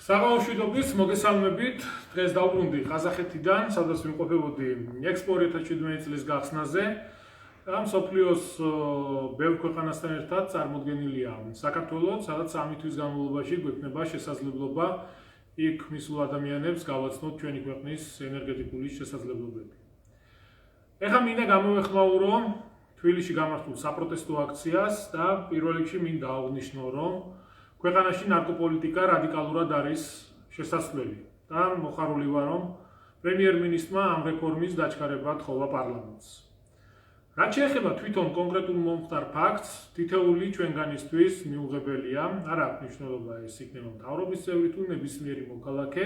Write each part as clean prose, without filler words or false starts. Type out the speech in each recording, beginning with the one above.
საგაუშვიდობის მოგესალმებით. დღეს დავბრუნდი ყაზახეთიდან, სადაც ვიმყოფებოდი ექსპო 2017 წლის გახსნაზე. ამ სოფლიოს ბევრ ქვეყანასთან ერთად წარმოდგენილია საქართველოს, სადაც 3 თვის განმავლობაში გვექნება შესაძლებლობა იქ მისულ ადამიანებს გავაცნოთ ჩვენი ქვეყნის ენერგეტიკული შესაძლებლობები. ეხლა მინდა გამოვეხმაურო თბილისში გამართულ საპროტესტო აქციას და პირველ რიგში მინდა აღნიშნო, რომ ქვეყანაში ნარკოპოლიტიკა რადიკალურად არის შესაძლებელი და მოხარული ვარ, რომ პრემიერ-მინისტრმა ამ რეფორმის დაჩქარება თხოვა პარლამენტს. რაც შეეხება თვითონ კონკრეტულ მომხდარ ფაქტს, თითოეული ჩვენგანისთვის მიუღებელია, არ აქვს მნიშვნელობა ეს იქნება მთავრობის წევრი თუ ნებისმიერი მოქალაქე,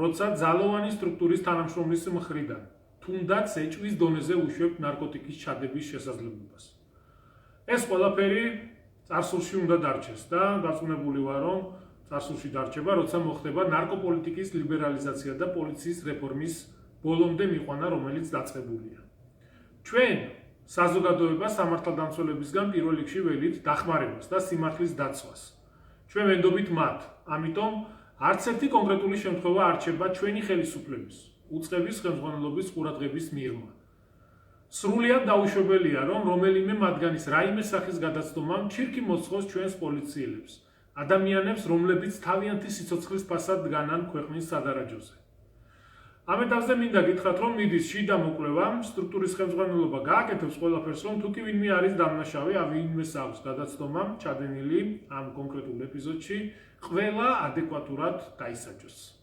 როცა ძალოვანი სტრუქტურის თანამშრომლის მხრიდან თუნდაც ეჭვის დონეზე უშვებთ ნარკოტიკის ჩადების შესაძლებლობას. ეს ყველაფერი წარსულში უნდა დარჩეს და დარწმუნებული ვარ, რომ წარსულში დარჩება, როცა მოხდება ნარკოპოლიტიკის ლიბერალიზაცია და პოლიციის რეფორმის ბოლომდე მიყვანა, რომელიც დაწყებულია. ჩვენ საზოგადოება სამართალდამცველებისგან პირველ რიგში ველით დახმარებას და სიმართლის დაცვას. ჩვენ ვენდობით მათ, ამიტომ არც ერთი კონკრეტული შემთხვევა არ რჩება ჩვენი ხელისუფლების, უწყების ხელმძღვანელობის ყურადღების მიღმა. სრულიად დაუშვებელია, რომ რომელიმე მათგანის რაიმე სახის გადაცდომამ ჩირკი მოცხოს ჩვენს პოლიციელებს, ადამიანებს, რომლებიც თავიანთი სიცოცხლის ფასად დგანან ქვეყნის სადარაჯოზე. ამ ეტაპზე მინდა გითხრათ, რომ მიდის შიდა მოკვლევა, სტრუქტურის ხელმძღვანელობა გააკეთებს ყველაფერს, რომ თუ კი ვინმე არის დამნაშავე, ვინმეს აქვს გადაცდომა ჩადენილი ამ კონკრეტულ ეპიზოდში, ყველა ადეკვატურად დაისაჯოს.